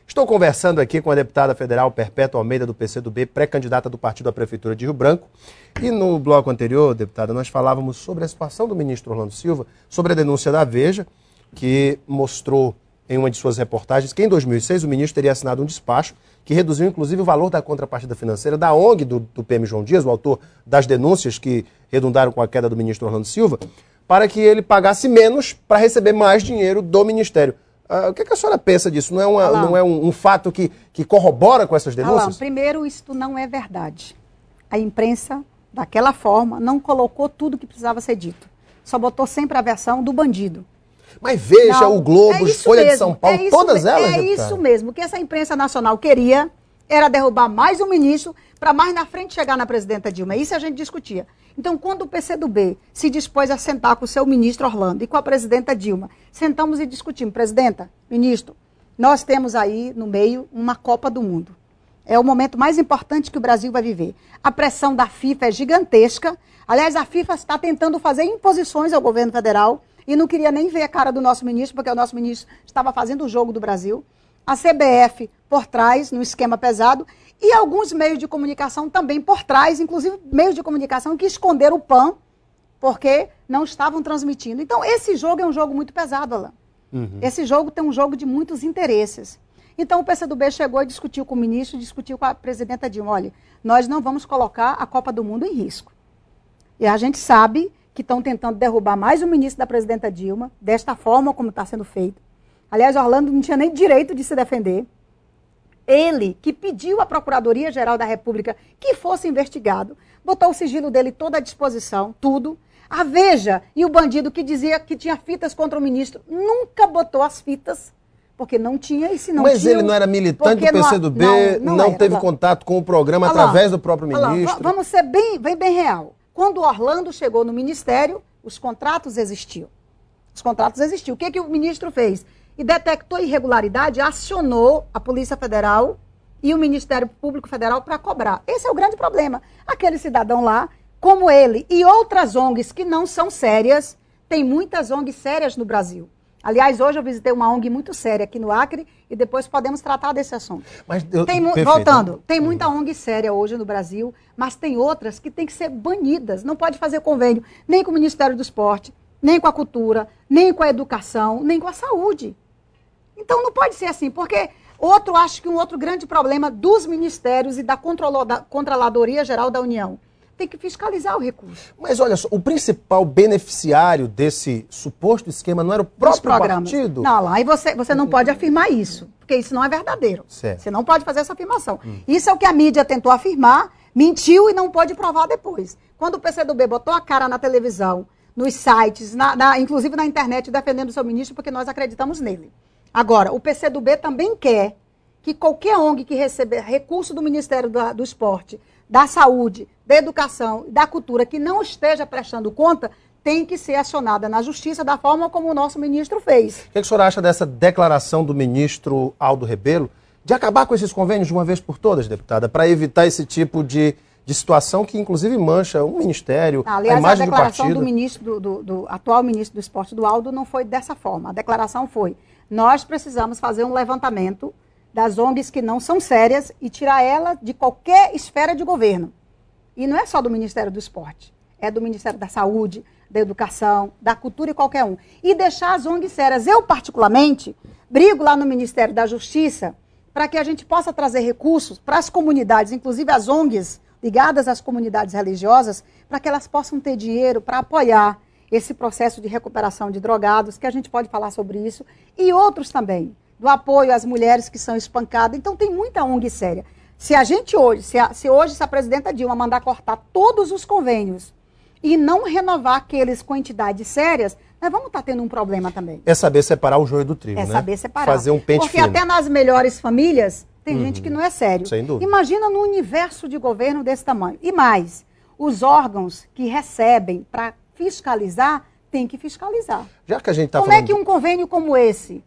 Estou conversando aqui com a deputada federal Perpétua Almeida, do PCdoB, pré-candidata do partido à Prefeitura de Rio Branco. E no bloco anterior, deputada, nós falávamos sobre a situação do ministro Orlando Silva, sobre a denúncia da Veja, que mostrou em uma de suas reportagens que em 2006 o ministro teria assinado um despacho que reduziu inclusive o valor da contrapartida financeira da ONG do PM João Dias, o autor das denúncias que redundaram com a queda do ministro Orlando Silva, para que ele pagasse menos para receber mais dinheiro do ministério. O que a senhora pensa disso? Não é um fato que corrobora com essas denúncias? Alain, primeiro, isto não é verdade. A imprensa, daquela forma, não colocou tudo que precisava ser dito. Só botou sempre a versão do bandido. Mas Veja, o Globo, Folha de São Paulo, todas elas, deputada. Isso mesmo. O que essa imprensa nacional queria era derrubar mais um ministro para mais na frente chegar na presidenta Dilma. Isso a gente discutia. Então, quando o PCdoB se dispôs a sentar com o seu ministro Orlando e com a presidenta Dilma, sentamos e discutimos. Presidenta, ministro, nós temos aí no meio uma Copa do Mundo. É o momento mais importante que o Brasil vai viver. A pressão da FIFA é gigantesca. Aliás, a FIFA está tentando fazer imposições ao governo federal e não queria nem ver a cara do nosso ministro, porque o nosso ministro estava fazendo o jogo do Brasil. A CBF por trás, no esquema pesado, e alguns meios de comunicação também por trás, inclusive meios de comunicação que esconderam o PAN, porque não estavam transmitindo. Então, esse jogo é um jogo muito pesado, Alain. Esse jogo tem um jogo de muitos interesses. Então, o PCdoB chegou e discutiu com o ministro, discutiu com a presidenta Dilma. Olha, nós não vamos colocar a Copa do Mundo em risco. E a gente sabe que estão tentando derrubar mais o ministro da presidenta Dilma, desta forma como está sendo feito. Aliás, Orlando não tinha nem direito de se defender. Ele, que pediu à Procuradoria-Geral da República que fosse investigado, botou o sigilo dele todo à disposição, tudo. A Veja e o bandido que dizia que tinha fitas contra o ministro, nunca botou as fitas, porque não tinha, e se não tinha... Mas ele não era militante do PCdoB, não teve contato com o programa através do próprio ministro? Vamos ser bem real. Quando o Orlando chegou no ministério, os contratos existiam. Os contratos existiam. O que o ministro fez? E detectou irregularidade, acionou a Polícia Federal e o Ministério Público Federal para cobrar. Esse é o grande problema. Aquele cidadão lá, como ele e outras ONGs que não são sérias, tem muitas ONGs sérias no Brasil. Aliás, hoje eu visitei uma ONG muito séria aqui no Acre e depois podemos tratar desse assunto. Mas voltando, tem muita ONG séria hoje no Brasil, mas tem outras que têm que ser banidas. Não pode fazer convênio nem com o Ministério do Esporte, nem com a Cultura, nem com a Educação, nem com a Saúde. Então não pode ser assim, porque acho que um outro grande problema dos ministérios e da Controladoria Geral da União tem que fiscalizar o recurso. Mas olha só, o principal beneficiário desse suposto esquema não era o próprio partido? Não, aí você não pode afirmar isso, porque isso não é verdadeiro. Certo. Você não pode fazer essa afirmação. Isso é o que a mídia tentou afirmar, mentiu e não pôde provar depois. Quando o PCdoB botou a cara na televisão, nos sites, inclusive na internet, defendendo o seu ministro, porque nós acreditamos nele. Agora, o PCdoB também quer que qualquer ONG que receber recurso do Ministério do Esporte, da Saúde, da Educação e da Cultura, que não esteja prestando conta, tem que ser acionada na Justiça da forma como o nosso ministro fez. O que a senhora acha dessa declaração do ministro Aldo Rebelo de acabar com esses convênios de uma vez por todas, deputada, para evitar esse tipo de situação que, inclusive, mancha o ministério, aliás, a imagem do partido? A declaração do ministro, do atual ministro do Esporte, do Aldo, não foi dessa forma. A declaração foi: nós precisamos fazer um levantamento das ONGs que não são sérias e tirar ela de qualquer esfera de governo. E não é só do Ministério do Esporte, é do Ministério da Saúde, da Educação, da Cultura e qualquer um. E deixar as ONGs sérias. Eu, particularmente, brigo lá no Ministério da Justiça para que a gente possa trazer recursos para as comunidades, inclusive as ONGs ligadas às comunidades religiosas, para que elas possam ter dinheiro para apoiar esse processo de recuperação de drogados, que a gente pode falar sobre isso, e outros também, do apoio às mulheres que são espancadas. Então tem muita ONG séria. Se a gente hoje, se a presidenta Dilma mandar cortar todos os convênios e não renovar aqueles com entidades sérias, nós vamos estar tendo um problema também. É saber separar o joio do trigo, né? É saber separar. Fazer um pente fino. Porque até nas melhores famílias tem gente que não é sério. Sem dúvida. Imagina no universo de governo desse tamanho. E mais, os órgãos que recebem para fiscalizar, tem que fiscalizar. Já que a gente está falando... Como é que um convênio como esse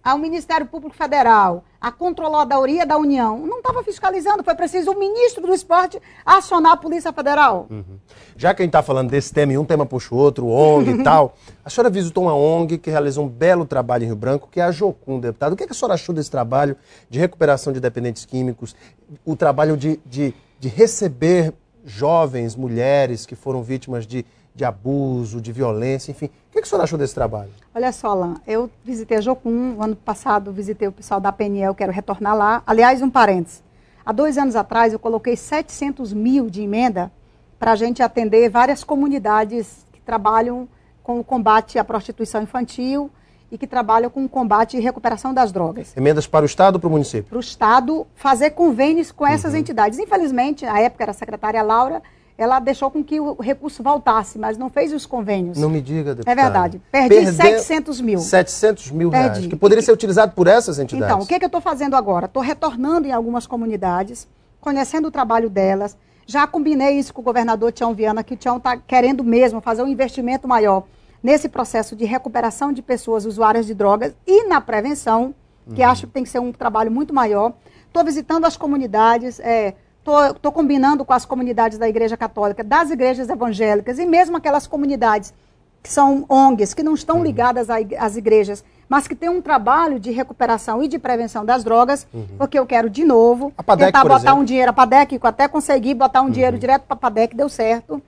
ao Ministério Público Federal, a Controladoria da União, não estava fiscalizando, foi preciso o ministro do Esporte acionar a Polícia Federal. Já que a gente está falando desse tema e um tema puxa o outro, ONG e tal, a senhora visitou uma ONG que realizou um belo trabalho em Rio Branco, que é a Jocum, deputado. O que a senhora achou desse trabalho de recuperação de dependentes químicos, o trabalho de receber jovens, mulheres que foram vítimas de abuso, de violência, enfim. O que a senhora achou desse trabalho? Olha só, Alain, eu visitei a Jocum, o ano passado visitei o pessoal da PNL, quero retornar lá. Aliás, um parênteses, há 2 anos atrás eu coloquei 700 mil de emenda para a gente atender várias comunidades que trabalham com o combate à prostituição infantil e que trabalham com o combate e recuperação das drogas. Emendas para o Estado ou para o município? Para o Estado fazer convênios com essas entidades. Infelizmente, na época era a secretária Laura, ela deixou com que o recurso voltasse, mas não fez os convênios. Não me diga, deputada. É verdade. Perdi 700 mil. 700 mil reais, que poderia ser utilizado por essas entidades. Então, o que eu estou fazendo agora? Estou retornando em algumas comunidades, conhecendo o trabalho delas. Já combinei isso com o governador Tião Viana, que o Tião está querendo mesmo fazer um investimento maior nesse processo de recuperação de pessoas usuárias de drogas e na prevenção, que acho que tem que ser um trabalho muito maior. Estou visitando as comunidades, estou combinando com as comunidades da Igreja Católica, das igrejas evangélicas e mesmo aquelas comunidades que são ONGs, que não estão ligadas às igrejas, mas que têm um trabalho de recuperação e de prevenção das drogas, porque eu quero, de novo, PADEC, tentar botar exemplo. um dinheiro, a PADEC, eu até consegui botar um dinheiro direto para a PADEC, deu certo.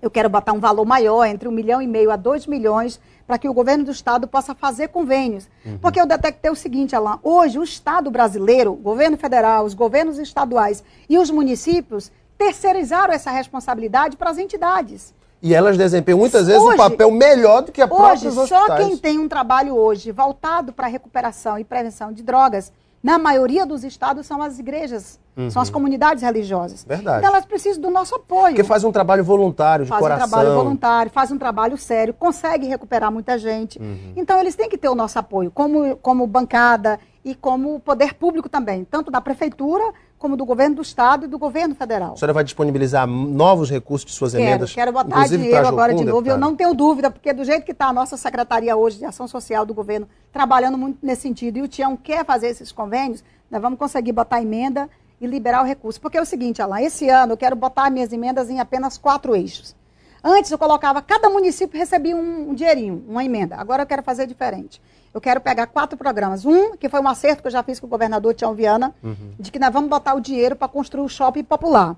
Eu quero botar um valor maior, entre 1,5 milhão a 2 milhões, para que o governo do Estado possa fazer convênios. Porque eu detectei o seguinte, Alain, hoje o Estado brasileiro, o governo federal, os governos estaduais e os municípios terceirizaram essa responsabilidade para as entidades. E elas desempenham muitas vezes um papel melhor do que a própria Hoje, hospitais. só quem tem um trabalho hoje voltado para a recuperação e prevenção de drogas, na maioria dos estados, são as igrejas, são as comunidades religiosas. Verdade. Então elas precisam do nosso apoio. Porque faz um trabalho voluntário, de coração. Faz um trabalho voluntário, faz um trabalho sério, consegue recuperar muita gente. Então eles têm que ter o nosso apoio, como bancada e como poder público também, tanto da prefeitura, como do governo do estado e do governo federal. A senhora vai disponibilizar novos recursos de suas emendas? Quero botar dinheiro agora de novo. Eu não tenho dúvida, porque do jeito que está a nossa secretaria hoje de ação social do governo, trabalhando muito nesse sentido, e o Tião quer fazer esses convênios, nós vamos conseguir botar emenda e liberar o recurso. Porque é o seguinte, Alain, esse ano eu quero botar minhas emendas em apenas 4 eixos. Antes eu colocava, cada município recebia um dinheirinho, uma emenda. Agora eu quero fazer diferente. Eu quero pegar 4 programas. Um, que foi um acerto que eu já fiz com o governador Tião Viana, de que nós vamos botar o dinheiro para construir o shopping popular.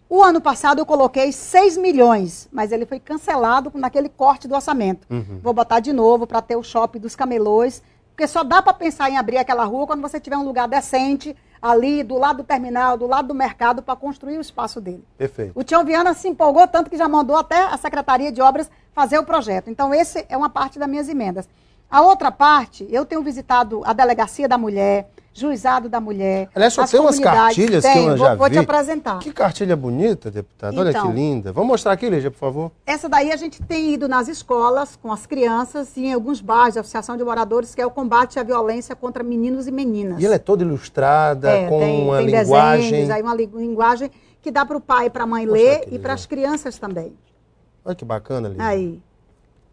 O ano passado eu coloquei 6 milhões, mas ele foi cancelado naquele corte do orçamento. Vou botar de novo para ter o shopping dos camelôs, porque só dá para pensar em abrir aquela rua quando você tiver um lugar decente, ali do lado do terminal, do lado do mercado, para construir o espaço dele. Perfeito. O Tião Viana se empolgou tanto que já mandou até a Secretaria de Obras fazer o projeto. Então, esse é uma parte das minhas emendas. A outra parte, eu tenho visitado a Delegacia da Mulher, Juizado da Mulher. Aliás, só tem umas cartilhas que eu já vi. Vou te apresentar. Que cartilha bonita, deputada. Olha que linda. Vamos mostrar aqui, Lígia, por favor. Essa daí a gente tem ido nas escolas, com as crianças, e em alguns bairros da Associação de Moradores, que é o combate à violência contra meninos e meninas. E ela é toda ilustrada, com uma linguagem... Desenhos, aí uma linguagem que dá para o pai e para a mãe ler e para as crianças também. Olha que bacana, Lígia. Aí.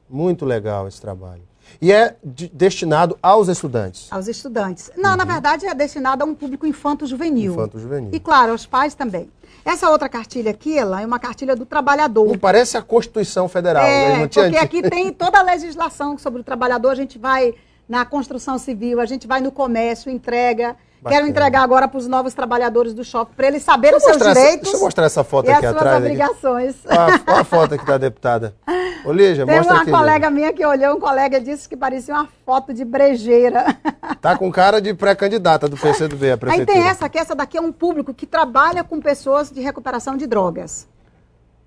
Muito legal esse trabalho. E é destinado aos estudantes? Aos estudantes. Não, na verdade é destinado a um público infanto-juvenil. Infanto-juvenil. E, claro, aos pais também. Essa outra cartilha aqui, ela é uma cartilha do trabalhador. Me parece a Constituição Federal. Porque aqui tem toda a legislação sobre o trabalhador. A gente vai na construção civil, a gente vai no comércio, entrega. Bacana. Quero entregar agora para os novos trabalhadores do shopping, para eles saberem os seus direitos. Deixa eu mostrar essa foto e aqui as suas atrás. Obrigações. Olha a foto aqui da deputada. Ô, Lígia, mostra aqui. Tem uma colega minha que olhou, um colega disse que parecia uma foto de brejeira. Tá com cara de pré-candidata do PCdoB, a prefeitura. Aí tem essa daqui é um público que trabalha com pessoas de recuperação de drogas.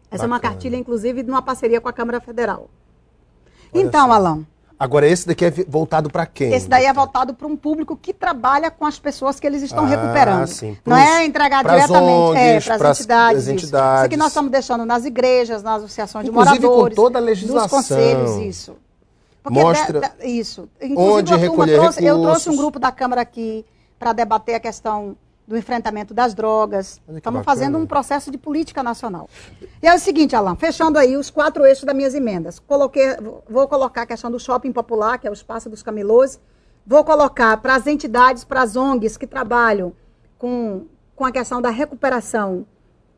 Essa é uma cartilha, inclusive, de uma parceria com a Câmara Federal. Olha então, só. Alain. Agora, esse daqui é voltado para quem? Esse daí é voltado para um público que trabalha com as pessoas que eles estão recuperando. Sim. Não é entregar diretamente para as entidades. Isso aqui nós estamos deixando nas igrejas, nas associações de inclusive moradores. Com toda a legislação. Dos conselhos, isso. Porque mostra isso. Inclusive, onde recolher recursos. Eu trouxe um grupo da Câmara aqui para debater a questão do enfrentamento das drogas. Estamos fazendo um processo de política nacional. E é o seguinte, Alain, fechando aí os 4 eixos das minhas emendas. Vou colocar a questão do shopping popular, que é o espaço dos camelôs, Vou colocar para as entidades, para as ONGs que trabalham com a questão da recuperação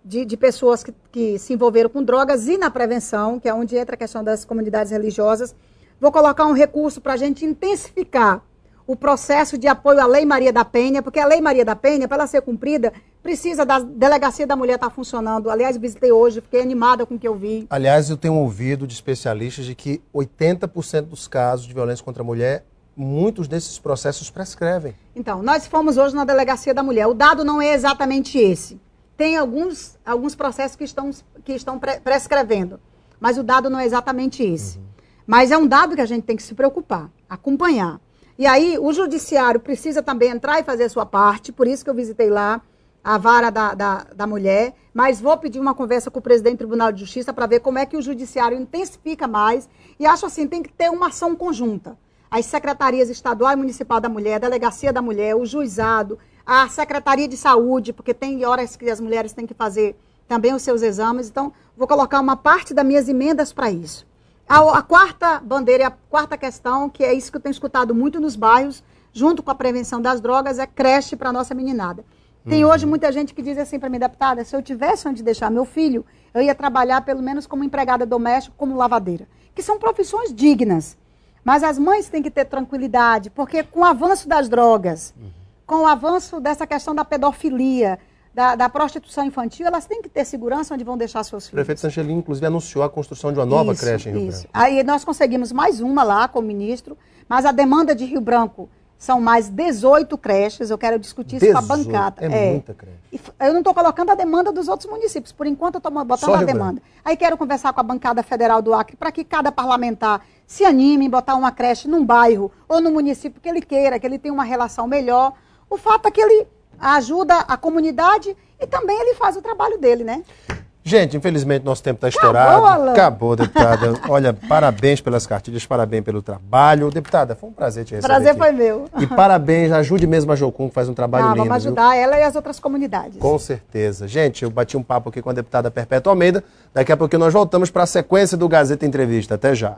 de pessoas que se envolveram com drogas e na prevenção, que é onde entra a questão das comunidades religiosas. Vou colocar um recurso para a gente intensificar o processo de apoio à Lei Maria da Penha, porque a Lei Maria da Penha, para ela ser cumprida, precisa da Delegacia da Mulher estar funcionando. Aliás, visitei hoje, fiquei animada com o que eu vi. Aliás, eu tenho ouvido de especialistas de que 80% dos casos de violência contra a mulher, muitos desses processos prescrevem. Então, nós fomos hoje na Delegacia da Mulher. O dado não é exatamente esse. Tem alguns processos que estão prescrevendo, mas o dado não é exatamente esse. Mas é um dado que a gente tem que se preocupar, acompanhar. E aí, o judiciário precisa também entrar e fazer a sua parte, por isso que eu visitei lá a vara da mulher, mas vou pedir uma conversa com o presidente do Tribunal de Justiça para ver como é que o judiciário intensifica mais, e acho assim, tem que ter uma ação conjunta. As secretarias estadual e municipal da mulher, a delegacia da mulher, o juizado, a secretaria de saúde, porque tem horas que as mulheres têm que fazer também os seus exames, então vou colocar uma parte das minhas emendas para isso. A quarta bandeira, a quarta questão, que é isso que eu tenho escutado muito nos bairros, junto com a prevenção das drogas, é creche para a nossa meninada. Tem hoje muita gente que diz assim para mim, deputada, se eu tivesse onde deixar meu filho, eu ia trabalhar pelo menos como empregada doméstica, como lavadeira, que são profissões dignas. Mas as mães têm que ter tranquilidade, porque com o avanço das drogas, com o avanço dessa questão da pedofilia, da prostituição infantil, elas têm que ter segurança onde vão deixar seus filhos. O prefeito Sangelin, inclusive, anunciou a construção de uma nova creche em Rio Branco. Aí nós conseguimos mais uma lá com o ministro, mas a demanda de Rio Branco são mais 18 creches, eu quero discutir isso com a bancada. É muita creche. Eu não estou colocando a demanda dos outros municípios, por enquanto eu estou botando a demanda. Aí quero conversar com a bancada federal do Acre, para que cada parlamentar se anime em botar uma creche num bairro ou no município que ele queira, que ele tenha uma relação melhor. O fato é que ele ajuda a comunidade e também ele faz o trabalho dele, né? Gente, infelizmente nosso tempo está estourado. Acabou, deputada. Olha, parabéns pelas cartilhas, parabéns pelo trabalho. Deputada, foi um prazer te receber. Prazer aqui. Foi meu. E parabéns, ajude mesmo a Jocum, que faz um trabalho lindo. Vamos ajudar ela e as outras comunidades. Com certeza. Gente, eu bati um papo aqui com a deputada Perpétua Almeida. Daqui a pouquinho nós voltamos para a sequência do Gazeta Entrevista. Até já.